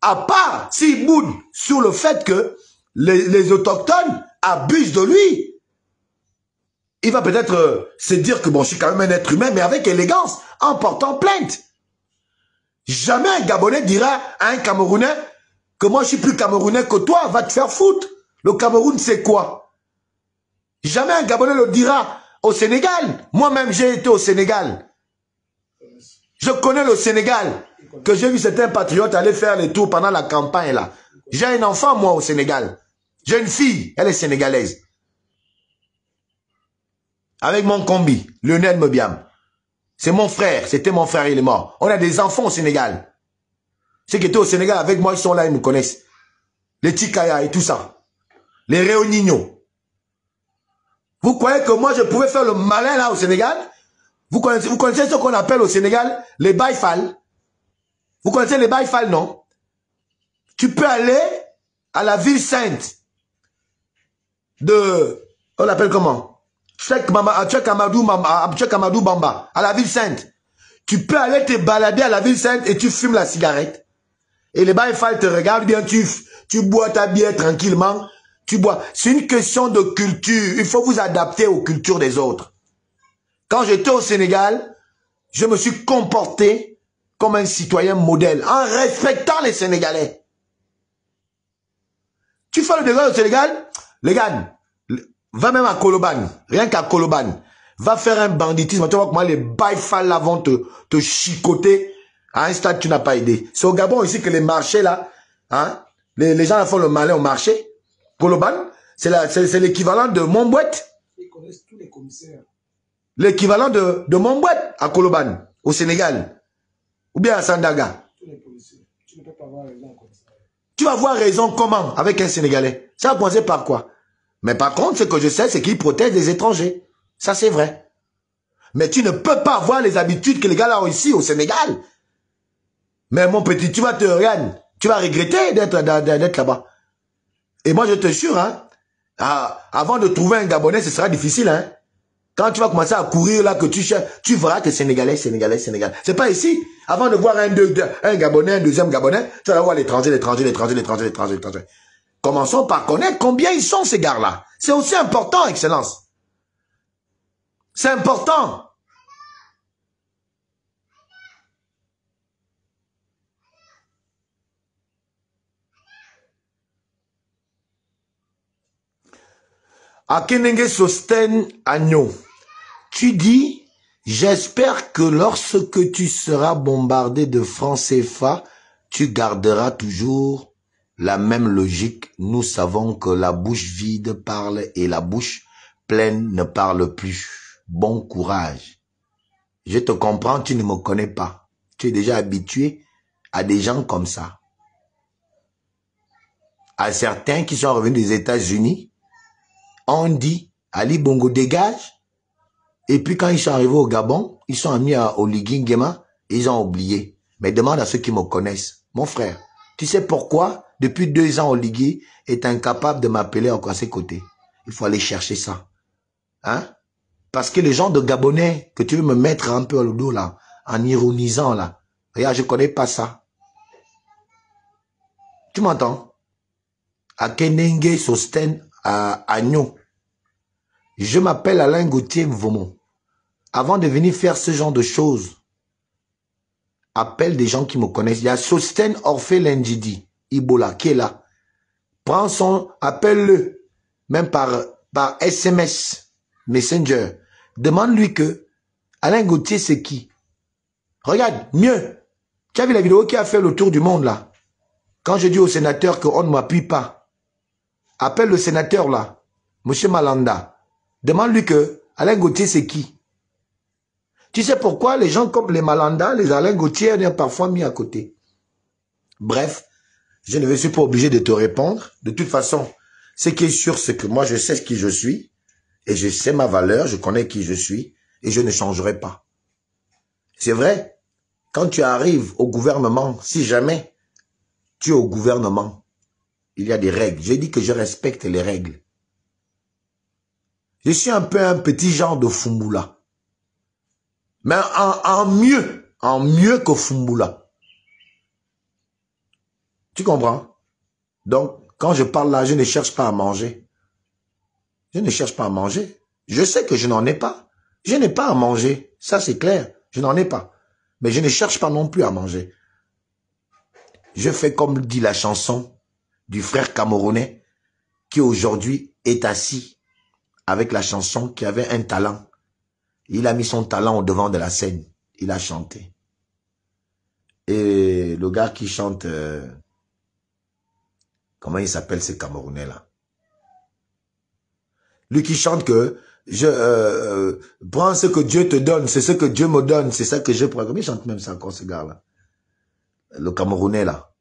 à part s'il boude sur le fait que les autochtones abusent de lui. Il va peut-être se dire que bon, je suis quand même un être humain, mais avec élégance, en portant plainte. Jamais un Gabonais dira à un Camerounais que moi je suis plus Camerounais que toi, va te faire foutre. Le Cameroun c'est quoi? Jamais un Gabonais le dira au Sénégal. Moi-même j'ai été au Sénégal. Je connais le Sénégal. Que j'ai vu certains patriotes aller faire les tours pendant la campagne là. J'ai un enfant moi au Sénégal. J'ai une fille, elle est sénégalaise. Avec mon combi, Lionel Mobiam. C'est mon frère, c'était mon frère, il est mort. On a des enfants au Sénégal. Ceux qui étaient au Sénégal avec moi, ils sont là, ils me connaissent. Les Tikaya et tout ça. Les Réunigno. Vous croyez que moi, je pouvais faire le malin là au Sénégal? Vous connaissez ce qu'on appelle au Sénégal les baïfal? Vous connaissez les baïfal, non? Tu peux aller à la ville sainte de... On l'appelle comment? Cheikh Amadou Bamba, à la ville sainte. Tu peux aller te balader à la ville sainte et tu fumes la cigarette. Et les baïfal te regardent bien, tu bois ta bière tranquillement. Tu bois. C'est une question de culture. Il faut vous adapter aux cultures des autres. Quand j'étais au Sénégal, je me suis comporté comme un citoyen modèle, en respectant les Sénégalais. Tu fais le dégât au Sénégal, les gars, va même à Koloban, rien qu'à Koloban, va faire un banditisme. Tu vois comment les baïfals là vont te chicoter à un stade que tu n'as pas aidé. C'est au Gabon ici que les marchés là, hein, les gens font le malin au marché. Koloban, c'est l'équivalent de Montbouette. Ils connaissent tous les commissaires. L'équivalent de Montbouette à Koloban, au Sénégal. Ou bien à Sandaga. Tous les policiers. Tu ne peux pas avoir raison comme ça. Tu vas avoir raison comment avec un Sénégalais? Ça a commencé par quoi? Mais par contre, ce que je sais, c'est qu'ils protègent les étrangers. Ça, c'est vrai. Mais tu ne peux pas avoir les habitudes que les gars là ont ici au Sénégal. Mais mon petit, tu vas te regarder. Tu vas regretter d'être là-bas. Et moi, je te jure, hein, avant de trouver un Gabonais, ce sera difficile, hein. Quand tu vas commencer à courir là, que tu cherches, tu verras que Sénégalais. C'est pas ici. Avant de voir un Gabonais, un deuxième Gabonais, tu vas voir l'étranger. Commençons par connaître combien ils sont, ces gars-là. C'est aussi important, Excellence. C'est important. Akenenge Sosten Agno. Tu dis, j'espère que lorsque tu seras bombardé de francs CFA, tu garderas toujours la même logique. Nous savons que la bouche vide parle et la bouche pleine ne parle plus. Bon courage. Je te comprends, tu ne me connais pas. Tu es déjà habitué à des gens comme ça. À certains qui sont revenus des États-Unis, On dit, Ali Bongo dégage. Et puis quand ils sont arrivés au Gabon, ils sont mis à Oligui Nguema, ils ont oublié. Mais demande à ceux qui me connaissent. Mon frère, tu sais pourquoi depuis 2 ans Oligui est incapable de m'appeler à ses côtés? Il faut aller chercher ça. Hein? Parce que les gens de Gabonais, que tu veux me mettre un peu au dos là, en ironisant là, regarde, je connais pas ça. Tu m'entends? À Kenenge Sosten, à Agnon. Je m'appelle Alain Gauthier Mvomo. Avant de venir faire ce genre de choses, appelle des gens qui me connaissent. Il y a Sosten Orphée Lendjidi, Ibola, qui est là. Prends son, appelle-le, même par SMS, Messenger. Demande-lui que Alain Gauthier, c'est qui? Regarde, mieux. Tu as vu la vidéo qui a fait le tour du monde là? Quand je dis au sénateur qu'on ne m'appuie pas, appelle le sénateur là, Monsieur Malanda. Demande-lui que Alain Gauthier, c'est qui? Tu sais pourquoi les gens comme les Malanda, les Alain Gauthier, on est parfois mis à côté. Bref, je ne suis pas obligé de te répondre. De toute façon, ce qui est sûr, c'est que moi, je sais qui je suis et je sais ma valeur, je connais qui je suis et je ne changerai pas. C'est vrai, quand tu arrives au gouvernement, si jamais tu es au gouvernement, il y a des règles. J'ai dit que je respecte les règles. Je suis un peu un petit genre de Fumboula. Mais en mieux que Fumboula. Tu comprends? Donc, quand je parle là, je ne cherche pas à manger. Je ne cherche pas à manger. Je sais que je n'en ai pas. Je n'ai pas à manger. Ça, c'est clair. Je n'en ai pas. Mais je ne cherche pas non plus à manger. Je fais comme dit la chanson du frère camerounais qui aujourd'hui est assis avec la chanson qui avait un talent. Il a mis son talent au devant de la scène. Il a chanté. Et le gars qui chante, comment il s'appelle ce Camerounais là? Lui qui chante que prends ce que Dieu te donne, c'est ce que Dieu me donne, c'est ça que je prends. Comment il chante même ça encore ce gars là? Le Camerounais là.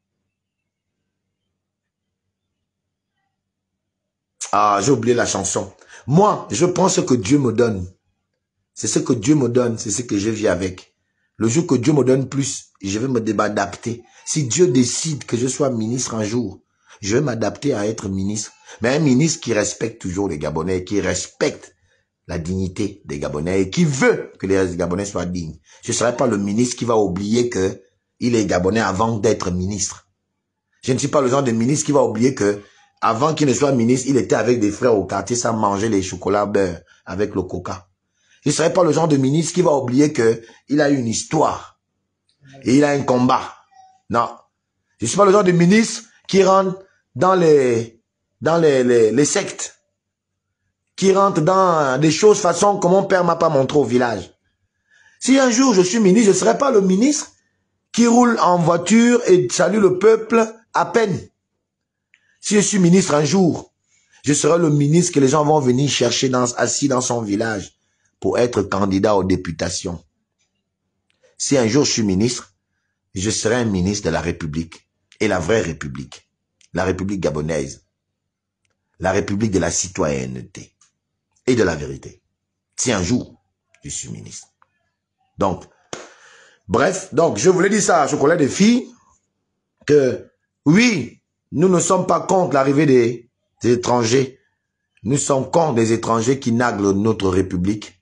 Ah, j'ai oublié la chanson. Moi, je prends ce que Dieu me donne. C'est ce que Dieu me donne, c'est ce que je vis avec. Le jour que Dieu me donne plus, je vais me m'adapter. Si Dieu décide que je sois ministre un jour, je vais m'adapter à être ministre. Mais un ministre qui respecte toujours les Gabonais, qui respecte la dignité des Gabonais et qui veut que les Gabonais soient dignes. Je ne serai pas le ministre qui va oublier que il est Gabonais avant d'être ministre. Je ne suis pas le genre de ministre qui va oublier que avant qu'il ne soit ministre, il était avec des frères au quartier sans manger les chocolats beurre avec le coca. Je ne serai pas le genre de ministre qui va oublier que il a une histoire et il a un combat. Non. Je ne suis pas le genre de ministre qui rentre dans les sectes, qui rentre dans des choses façon que mon père m'a pas montré au village. Si un jour je suis ministre, je ne serai pas le ministre qui roule en voiture et salue le peuple à peine. Si je suis ministre un jour, je serai le ministre que les gens vont venir chercher assis dans son village pour être candidat aux députations. Si un jour je suis ministre, je serai un ministre de la République. Et la vraie République. La République gabonaise. La République de la citoyenneté. Et de la vérité. Si un jour, je suis ministre. Donc, bref, donc je voulais dire ça à Chocolat des filles, que oui, nous ne sommes pas contre l'arrivée des étrangers. Nous sommes contre des étrangers qui naglent notre République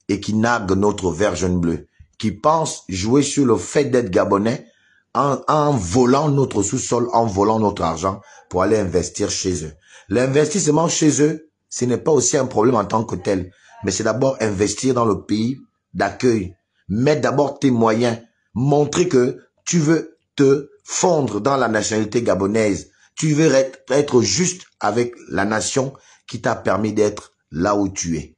et qui naguent notre vert jaune bleu, qui pensent jouer sur le fait d'être gabonais en volant notre sous-sol, en volant notre argent pour aller investir chez eux. L'investissement chez eux, ce n'est pas aussi un problème en tant que tel, mais c'est d'abord investir dans le pays d'accueil. Mettre d'abord tes moyens, montrer que tu veux te fondre dans la nationalité gabonaise, tu veux être juste avec la nation qui t'a permis d'être là où tu es.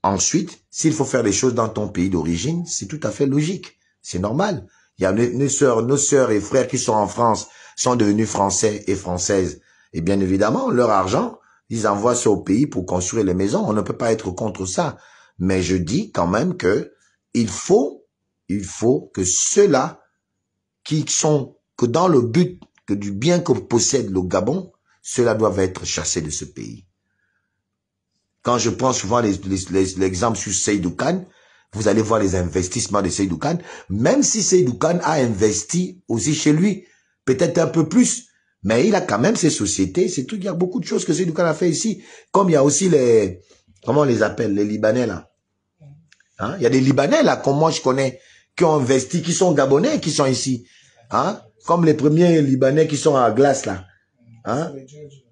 Ensuite, s'il faut faire les choses dans ton pays d'origine, c'est tout à fait logique. C'est normal. Il y a nos sœurs et frères qui sont en France, sont devenus français et françaises. Et bien évidemment, leur argent, ils envoient ça au pays pour construire les maisons. On ne peut pas être contre ça. Mais je dis quand même que il faut que ceux-là qui sont que dans le but que du bien que possède le Gabon, ceux-là doivent être chassés de ce pays. Quand je prends souvent l'exemple sur Seydou Khan, vous allez voir les investissements de Seydou Khan, même si Seydou Khan a investi aussi chez lui, peut-être un peu plus, mais il a quand même ses sociétés, ces trucs, il y a beaucoup de choses que Seydou Khan a fait ici, comme il y a aussi les, comment on les appelle, les Libanais là. Hein? Il y a des Libanais là, comme moi je connais, qui ont investi, qui sont Gabonais, qui sont ici. Hein? Comme les premiers Libanais qui sont à Glace là. Hein?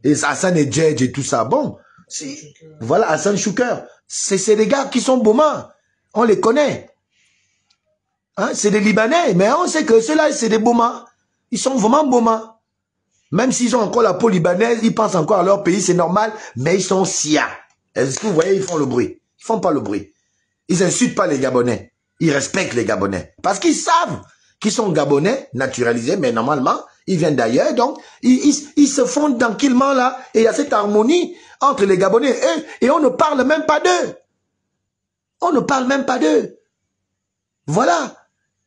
Et Hassan et Djedj et tout ça. Bon, voilà, Hassan Chouker. C'est des gars qui sont Boma. On les connaît. Hein? C'est des Libanais, mais on sait que ceux-là, c'est des Boma. Ils sont vraiment Boma. Même s'ils ont encore la peau libanaise, ils pensent encore à leur pays, c'est normal, mais ils sont Sia. Est-ce que vous voyez, ils font le bruit. Ils font pas le bruit. Ils insultent pas les Gabonais. Ils respectent les Gabonais. Parce qu'ils savent qu'ils sont Gabonais, naturalisés, mais normalement, ils viennent d'ailleurs. Donc, ils se fondent tranquillement là. Et il y a cette harmonie entre les Gabonais et eux. Et on ne parle même pas d'eux. On ne parle même pas d'eux. Voilà.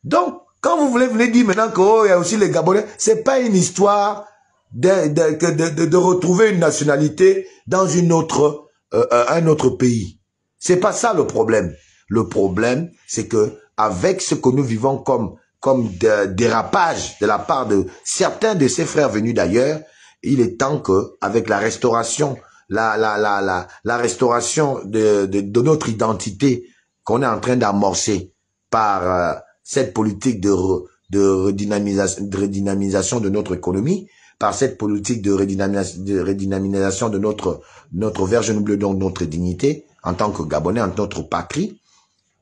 Donc, quand vous voulez venir dire maintenant qu'il y a aussi les Gabonais, c'est pas une histoire de retrouver une nationalité dans une autre, un autre pays. C'est pas ça le problème. Le problème, c'est que avec ce que nous vivons comme dérapage de la part de certains de ses frères venus d'ailleurs, il est temps que, avec la restauration, la restauration de notre identité qu'on est en train d'amorcer par cette politique de redynamisation de notre économie, par cette politique de redynamisation de notre verge bleue, donc notre dignité, en tant que Gabonais, en tant que patrie,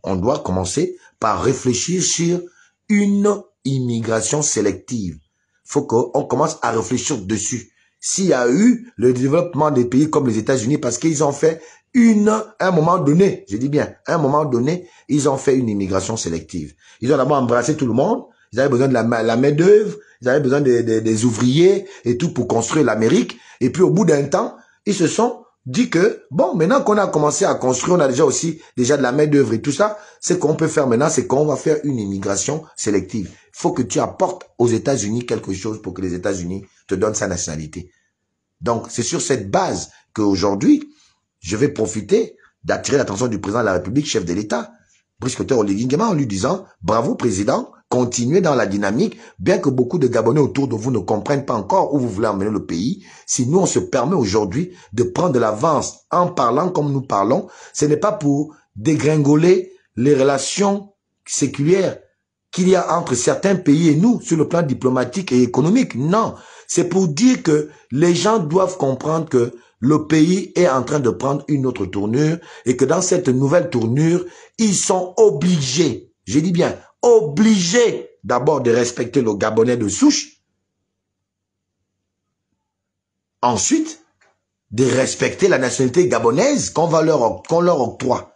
on doit commencer par réfléchir sur une immigration sélective. Il faut qu'on commence à réfléchir dessus. S'il y a eu le développement des pays comme les États-Unis, parce qu'ils ont fait à un moment donné, je dis bien, à un moment donné, ils ont fait une immigration sélective. Ils ont d'abord embrassé tout le monde, ils avaient besoin de la main-d'œuvre, ils avaient besoin des ouvriers et tout pour construire l'Amérique. Et puis au bout d'un temps, ils se sont dit que, bon, maintenant qu'on a commencé à construire, on a déjà de la main-d'œuvre et tout ça, ce qu'on peut faire maintenant, c'est qu'on va faire une immigration sélective. Il faut que tu apportes aux États-Unis quelque chose pour que les États-Unis te donnent sa nationalité. Donc, c'est sur cette base qu'aujourd'hui, je vais profiter d'attirer l'attention du président de la République, chef de l'État, Brice Oligui Nguema, en lui disant, bravo président, continuez dans la dynamique, bien que beaucoup de Gabonais autour de vous ne comprennent pas encore où vous voulez emmener le pays. Si nous, on se permet aujourd'hui de prendre de l'avance en parlant comme nous parlons, ce n'est pas pour dégringoler les relations séculières qu'il y a entre certains pays et nous sur le plan diplomatique et économique. Non, c'est pour dire que les gens doivent comprendre que le pays est en train de prendre une autre tournure et que dans cette nouvelle tournure, ils sont obligés, je dis bien, obligés d'abord de respecter le Gabonais de souche, ensuite de respecter la nationalité gabonaise qu'on leur octroie,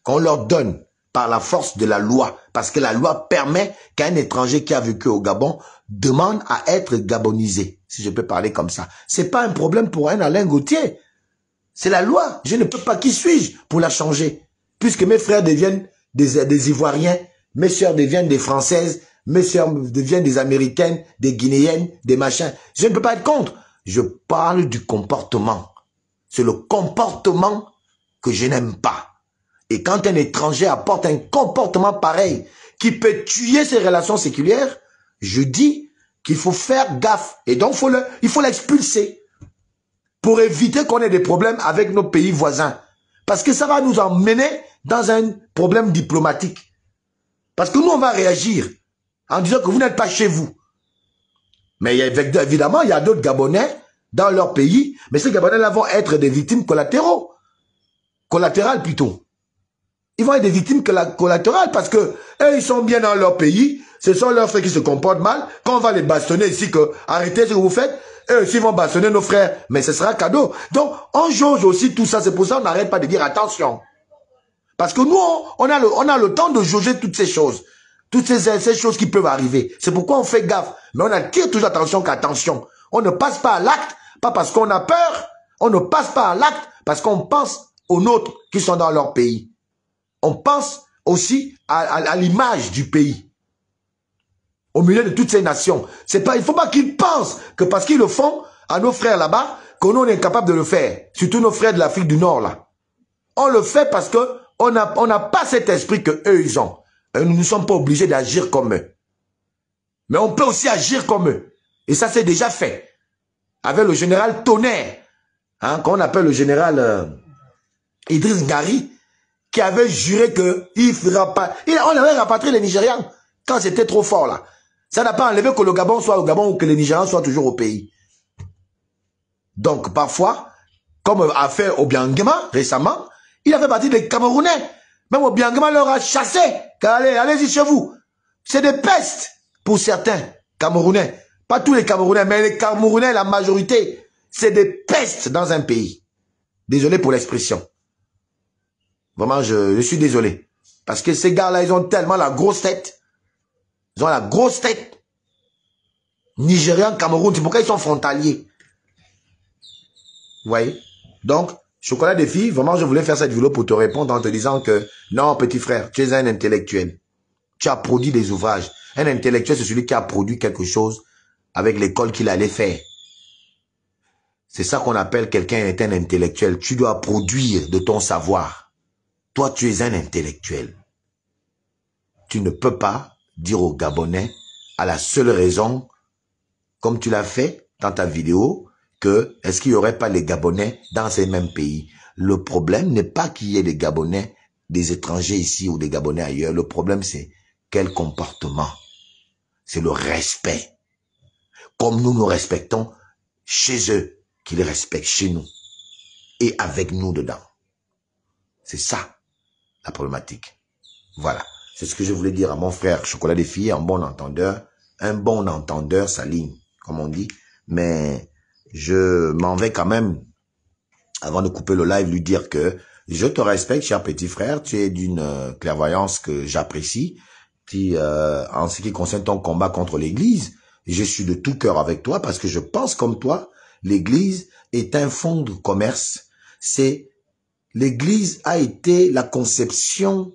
qu'on leur donne par la force de la loi, parce que la loi permet qu'un étranger qui a vécu au Gabon demande à être gabonisé, si je peux parler comme ça. C'est pas un problème pour un Alain Gauthier, c'est la loi. Je ne peux pas, qui suis-je pour la changer? Puisque mes frères deviennent des Ivoiriens, mes sœurs deviennent des Françaises, mes sœurs deviennent des Américaines, des Guinéennes, des machins. Je ne peux pas être contre. Je parle du comportement. C'est le comportement que je n'aime pas. Et quand un étranger apporte un comportement pareil qui peut tuer ses relations séculières, je dis qu'il faut faire gaffe. Et donc, il faut l'expulser pour éviter qu'on ait des problèmes avec nos pays voisins. Parce que ça va nous emmener dans un problème diplomatique. Parce que nous, on va réagir en disant que vous n'êtes pas chez vous. Mais évidemment, il y a d'autres Gabonais dans leur pays, mais ces Gabonais-là vont être des victimes collatérales plutôt. Ils vont être des victimes collatérales parce que eux, ils sont bien dans leur pays, ce sont leurs frères qui se comportent mal. Quand on va les bastonner ici, que arrêtez ce que vous faites, eux aussi vont bastonner nos frères, mais ce sera cadeau. Donc, on jauge aussi tout ça, c'est pour ça qu'on n'arrête pas de dire attention. Parce que nous, on a le temps de jauger toutes ces choses. Toutes ces choses qui peuvent arriver. C'est pourquoi on fait gaffe. Mais on attire toujours attention qu'attention. On ne passe pas à l'acte, pas parce qu'on a peur. On ne passe pas à l'acte parce qu'on pense aux nôtres qui sont dans leur pays. On pense aussi à l'image du pays. Au milieu de toutes ces nations. Il ne faut pas qu'ils pensent que parce qu'ils le font à nos frères là-bas, que nous on est incapable de le faire. Surtout nos frères de l'Afrique du Nord là. On le fait parce que on n'a pas cet esprit que eux ils ont. Et nous ne sommes pas obligés d'agir comme eux. Mais on peut aussi agir comme eux. Et ça, c'est déjà fait. Avec le général Tonnerre, hein, qu'on appelle le général Idriss Ngari, qui avait juré qu'il ne fera pas... On avait rapatrié les Nigérians quand c'était trop fort là. Ça n'a pas enlevé que le Gabon soit au Gabon ou que les Nigérians soient toujours au pays. Donc parfois, comme a fait Obiangema récemment, il a fait partie des Camerounais. Même Obiangema leur a chassé. Allez-y chez vous. C'est des pestes pour certains Camerounais. Pas tous les Camerounais, mais les Camerounais, la majorité, c'est des pestes dans un pays. Désolé pour l'expression. Vraiment, je suis désolé. Parce que ces gars-là, ils ont tellement la grosse tête. Ils ont la grosse tête. Nigérian, Cameroun, c'est pourquoi ils sont frontaliers. Vous voyez? Donc, Chocolat des filles, vraiment, je voulais faire cette vidéo pour te répondre en te disant que, non, petit frère, tu es un intellectuel. Tu as produit des ouvrages. Un intellectuel, c'est celui qui a produit quelque chose avec l'école qu'il allait faire. C'est ça qu'on appelle quelqu'un est un intellectuel. Tu dois produire de ton savoir. Toi, tu es un intellectuel. Tu ne peux pas dire aux Gabonais, à la seule raison, comme tu l'as fait dans ta vidéo, que est-ce qu'il n'y aurait pas les Gabonais dans ces mêmes pays? Le problème n'est pas qu'il y ait des Gabonais, des étrangers ici ou des Gabonais ailleurs. Le problème, c'est quel comportement? C'est le respect. Comme nous respectons chez eux, qu'ils respectent chez nous et avec nous dedans. C'est ça, la problématique. Voilà. C'est ce que je voulais dire à mon frère Chocolat des filles, un bon entendeur. Un bon entendeur s'aligne, comme on dit. Mais je m'en vais quand même, avant de couper le live, lui dire que je te respecte, cher petit frère. Tu es d'une clairvoyance que j'apprécie. En ce qui concerne ton combat contre l'Église, je suis de tout cœur avec toi parce que je pense comme toi. L'Église est un fonds de commerce. L'Église a été la conception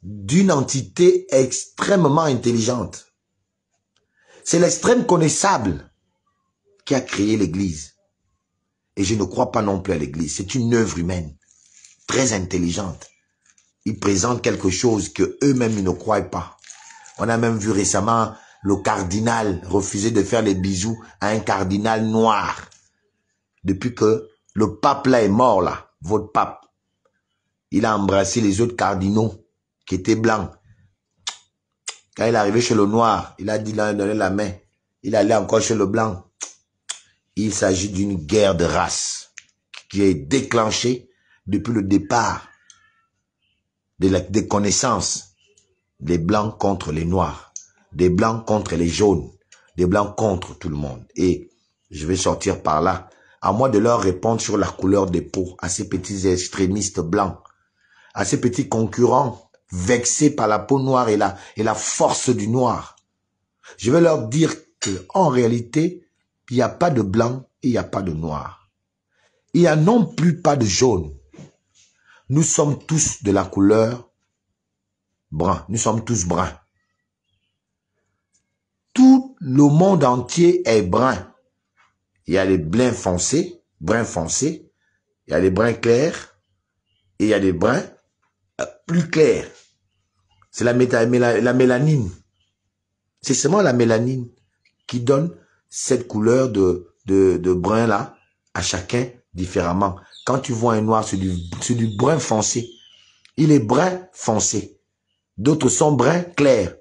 d'une entité extrêmement intelligente. C'est l'extrême connaissable qui a créé l'Église. Et je ne crois pas non plus à l'Église. C'est une œuvre humaine, très intelligente. Ils présentent quelque chose que eux-mêmes ne croient pas. On a même vu récemment le cardinal refuser de faire les bisous à un cardinal noir. Depuis que le pape là est mort là, votre pape, il a embrassé les autres cardinaux qui étaient blancs. Quand il est arrivé chez le noir, il a dit, il a donné la main. Il allait encore chez le blanc. Il s'agit d'une guerre de race qui est déclenchée depuis le départ des connaissances des blancs contre les noirs, des blancs contre les jaunes, des blancs contre tout le monde. Et je vais sortir par là, à moi de leur répondre sur la couleur des peaux à ces petits extrémistes blancs, à ces petits concurrents vexés par la peau noire et la force du noir. Je vais leur dire que en réalité, il n'y a pas de blanc et il n'y a pas de noir. Il n'y a non plus pas de jaune. Nous sommes tous de la couleur brun. Nous sommes tous bruns. Tout le monde entier est brun. Il y a les bruns foncés, il y a les bruns clairs et il y a les bruns plus clairs. C'est la mélanine. C'est seulement la mélanine qui donne cette couleur de brun là à chacun différemment. Quand tu vois un noir, c'est du brun foncé. Il est brun foncé. D'autres sont bruns clairs.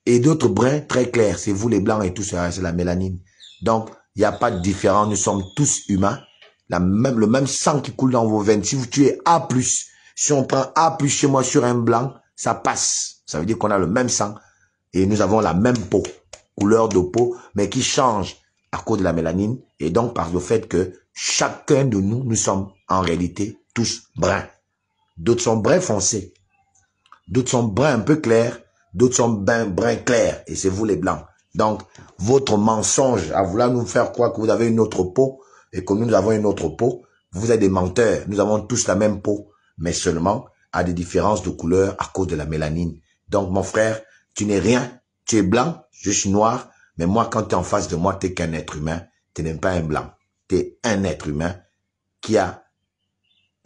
Et d'autres bruns très clairs. C'est vous les blancs et tout ça, c'est la mélanine. Donc, il n'y a pas de différence. Nous sommes tous humains. Le même sang qui coule dans vos veines. Si vous tuez A+, si on prend A+ chez moi sur un blanc, ça passe. Ça veut dire qu'on a le même sang. Et nous avons la même peau. Couleur de peau, mais qui change à cause de la mélanine. Et donc, par le fait que chacun de nous, nous sommes en réalité tous bruns. D'autres sont bruns foncés. D'autres sont bruns un peu clairs. D'autres sont bruns clairs. Et c'est vous les blancs. Donc, votre mensonge à vouloir nous faire croire que vous avez une autre peau et que nous avons une autre peau, vous êtes des menteurs. Nous avons tous la même peau, mais seulement à des différences de couleur à cause de la mélanine. Donc, mon frère, tu n'es rien. Tu es blanc, je suis noir. Mais moi, quand tu es en face de moi, tu n'es qu'un être humain. Tu n'es pas un blanc. Tu es un être humain qui a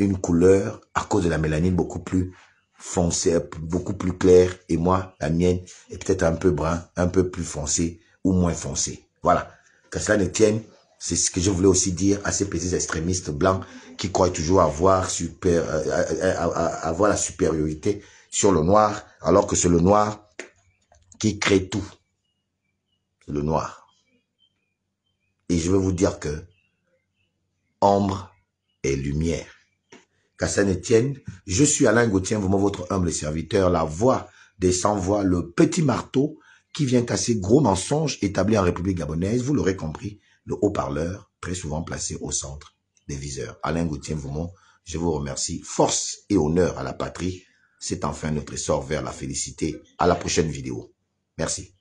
une couleur à cause de la mélanine beaucoup plus foncée, beaucoup plus claire. Et moi, la mienne est peut-être un peu brun, un peu plus foncé ou moins foncé. Voilà. Que cela ne tienne, c'est ce que je voulais aussi dire à ces petits extrémistes blancs qui croient toujours avoir la supériorité sur le noir, alors que c'est le noir qui crée tout. C'est le noir. Et je veux vous dire que ombre et lumière. Qu'à ça ne tienne, je suis Alain Gauthier, vraiment votre humble serviteur, la voix des sans-voix, le petit marteau qui vient casser gros mensonges établis en République gabonaise. Vous l'aurez compris, le haut-parleur, très souvent placé au centre des viseurs. Alain Gauthier, vraiment, je vous remercie. Force et honneur à la patrie. C'est enfin notre essor vers la félicité. À la prochaine vidéo. Merci.